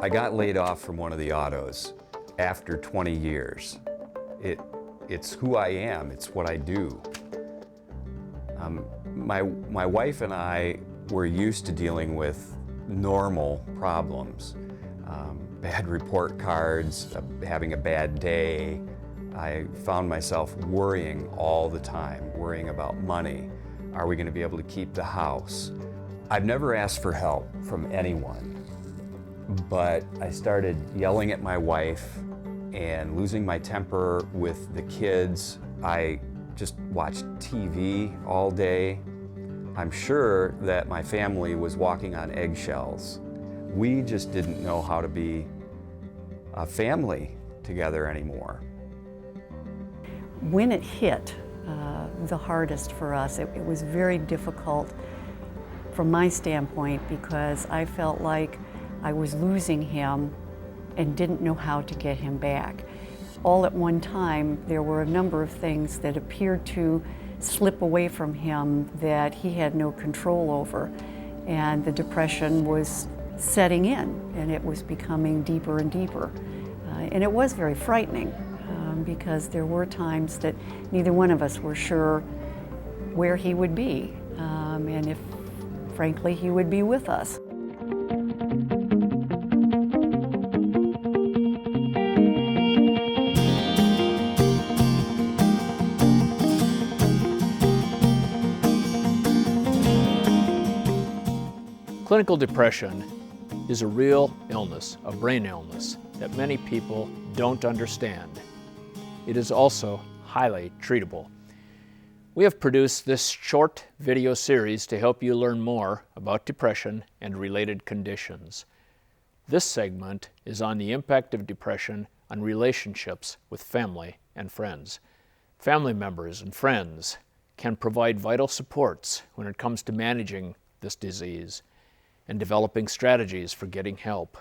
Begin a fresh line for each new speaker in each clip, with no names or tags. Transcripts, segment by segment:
I got laid off from one of the autos after 20 years. It's who I am, it's what I do. My wife and I were used to dealing with normal problems. Bad report cards, having a bad day. I found myself worrying all the time, worrying about money. Are we going to be able to keep the house? I've never asked for help from anyone, but I started yelling at my wife and losing my temper with the kids. I just watched TV all day. I'm sure that my family was walking on eggshells. We just didn't know how to be a family together anymore.
When it hit the hardest for us, it was very difficult from my standpoint because I felt like I was losing him and didn't know how to get him back. All at one time, there were a number of things that appeared to slip away from him that he had no control over. And the depression was setting in, and it was becoming deeper and deeper. And it was very frightening because there were times that neither one of us were sure where he would be, and if, frankly, he would be with us.
Clinical depression is a real illness, a brain illness, that many people don't understand. It is also highly treatable. We have produced this short video series to help you learn more about depression and related conditions. This segment is on the impact of depression on relationships with family and friends. Family members and friends can provide vital supports when it comes to managing this disease and developing strategies for getting help.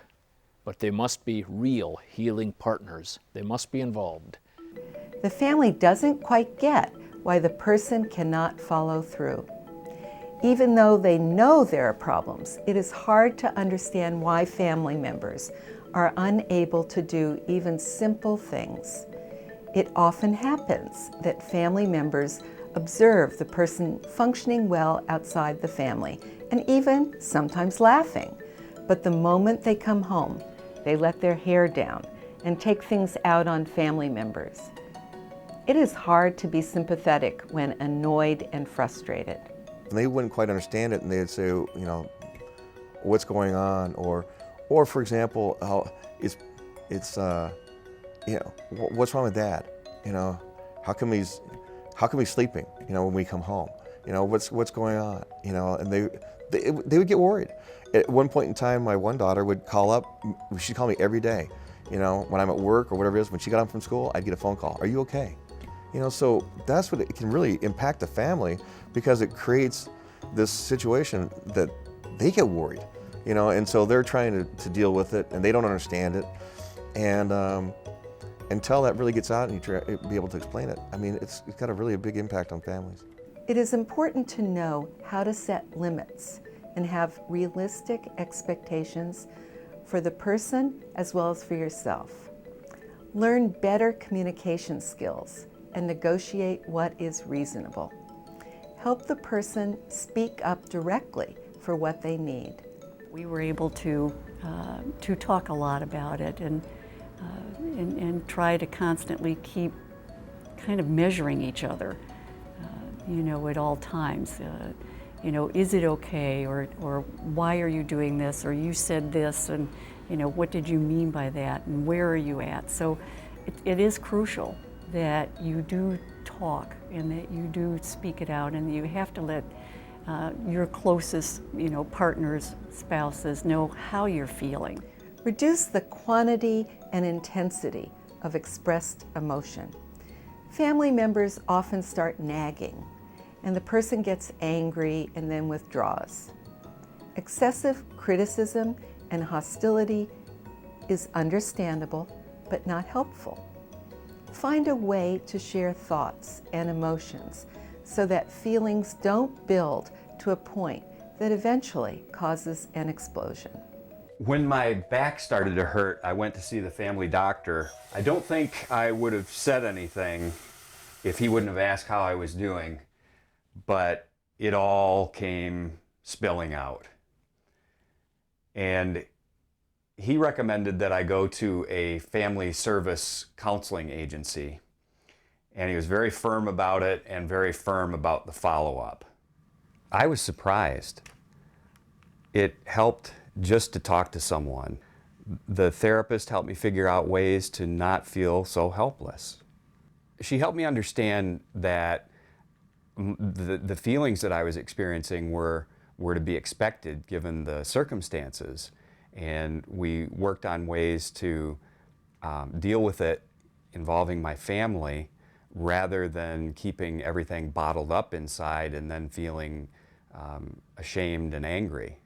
But they must be real healing partners. They must be involved.
The family doesn't quite get why the person cannot follow through. Even though they know there are problems, it is hard to understand why family members are unable to do even simple things. It often happens that family members observe the person functioning well outside the family and even sometimes laughing. But the moment they come home, they let their hair down and take things out on family members. It is hard to be sympathetic when annoyed and frustrated.
They wouldn't quite understand it, and they'd say, you know, what's going on? Or for example, how it's you know, what's wrong with Dad? You know, how come he's sleeping? You know, when we come home, you know, what's going on? You know, and they would get worried. At one point in time, my one daughter would call up. She'd call me every day. You know, when I'm at work or whatever it is. When she got home from school, I'd get a phone call. Are you okay? You know, so that's what it can really impact the family, because it creates this situation that they get worried. You know, and so they're trying to deal with it, and they don't understand it. And until that really gets out and you be able to explain it, I mean, it's got a really big impact on families.
It is important to know how to set limits and have realistic expectations for the person as well as for yourself. Learn better communication skills and negotiate what is reasonable. Help the person speak up directly for what they need.
We were able to talk a lot about it and try to constantly keep kind of measuring each other, you know, at all times. You know, is it okay, or why are you doing this, or you said this, and you know, what did you mean by that, and where are you at? So it is crucial that you do talk and that you do speak it out, and you have to let your closest, you know, partners, spouses know how you're feeling.
Reduce the quantity and intensity of expressed emotion. Family members often start nagging, and the person gets angry and then withdraws. Excessive criticism and hostility is understandable, but not helpful. Find a way to share thoughts and emotions so that feelings don't build to a point that eventually causes an explosion.
When my back started to hurt, I went to see the family doctor. I don't think I would have said anything if he wouldn't have asked how I was doing, but it all came spilling out. And he recommended that I go to a family service counseling agency. And he was very firm about it and very firm about the follow-up. I was surprised. It helped just to talk to someone. The therapist helped me figure out ways to not feel so helpless. She helped me understand that the feelings that I was experiencing were to be expected given the circumstances. And we worked on ways to deal with it involving my family rather than keeping everything bottled up inside and then feeling ashamed and angry.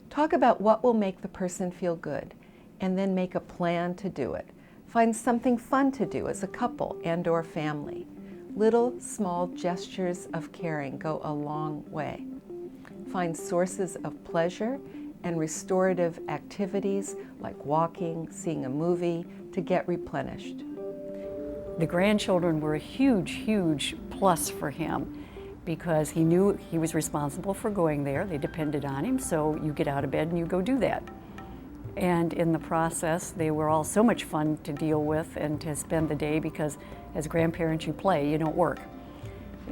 Talk about what will make the person feel good, and then make a plan to do it. Find something fun to do as a couple and/or family. Little, small gestures of caring go a long way. Find sources of pleasure and restorative activities like walking, seeing a movie to get replenished.
The grandchildren were a huge, huge plus for him because he knew he was responsible for going there. They depended on him, so you get out of bed and you go do that. And in the process, they were all so much fun to deal with and to spend the day because as grandparents you play, you don't work.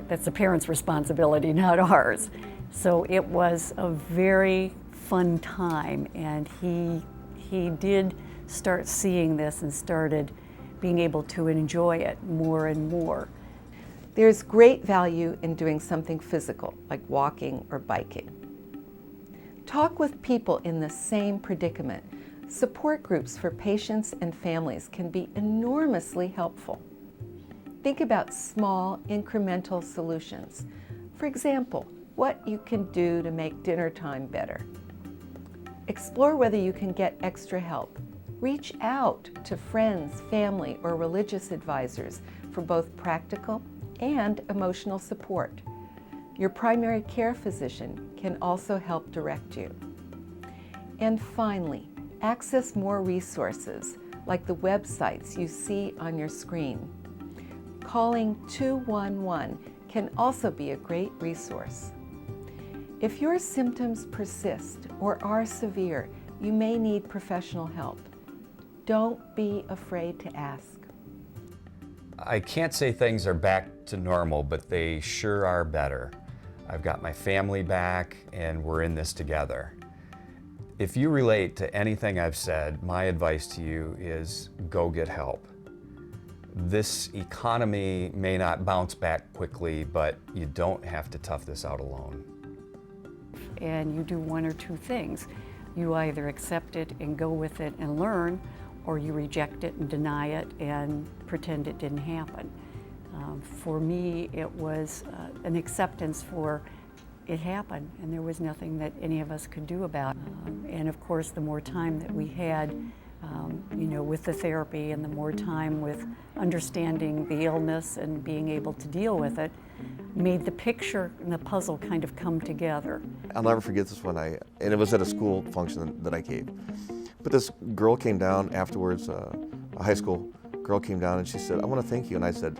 That's the parents' responsibility, not ours. So it was a very fun time, and he did start seeing this and started being able to enjoy it more and more.
There's great value in doing something physical, like walking or biking. Talk with people in the same predicament. Support groups for patients and families can be enormously helpful. Think about small, incremental solutions. For example, what you can do to make dinner time better. Explore whether you can get extra help. Reach out to friends, family, or religious advisors for both practical and emotional support. Your primary care physician can also help direct you. And finally, access more resources like the websites you see on your screen. Calling 211 can also be a great resource. If your symptoms persist or are severe, you may need professional help. Don't be afraid to ask.
I can't say things are back to normal, but they sure are better. I've got my family back and we're in this together. If you relate to anything I've said, my advice to you is go get help. This economy may not bounce back quickly, but you don't have to tough this out alone.
And you do one or two things. You either accept it and go with it and learn, or you reject it and deny it and pretend it didn't happen. For me, it was an acceptance for it happened, and there was nothing that any of us could do about it. And of course, the more time that we had, with the therapy, and the more time with understanding the illness and being able to deal with it, made the picture and the puzzle kind of come together.
I'll never forget this one, and it was at a school function that I gave. But this girl came down afterwards, a high school girl came down and she said, "I want to thank you." And I said,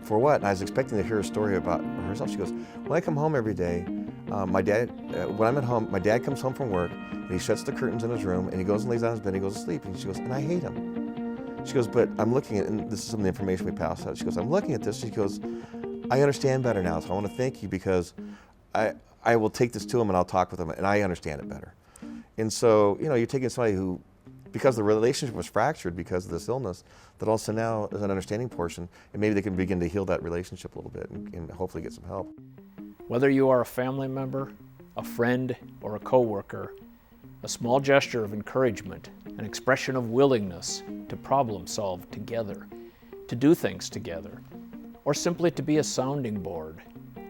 "For what?" And I was expecting to hear a story about herself. She goes, "When I come home every day, when I'm at home, my dad comes home from work and he shuts the curtains in his room and he goes and lays down in his bed and he goes to sleep." And she goes, "And I hate him." She goes, "But I'm looking at," and this is some of the information we passed out. She goes, "I'm looking at this." She goes, "I understand better now, so I want to thank you because I will take this to him and I'll talk with him and I understand it better." And so, you're taking somebody who, because the relationship was fractured because of this illness, that also now is an understanding portion, and maybe they can begin to heal that relationship a little bit and hopefully get some help.
Whether you are a family member, a friend, or a coworker, a small gesture of encouragement, an expression of willingness to problem solve together, to do things together, or simply to be a sounding board,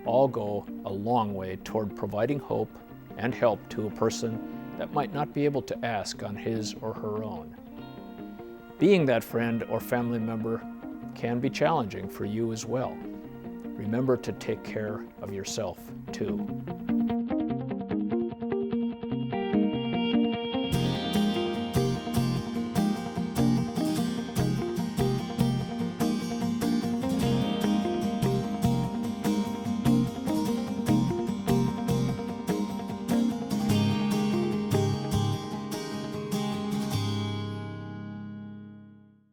all go a long way toward providing hope and help to a person that might not be able to ask on his or her own. Being that friend or family member can be challenging for you as well. Remember to take care of yourself too.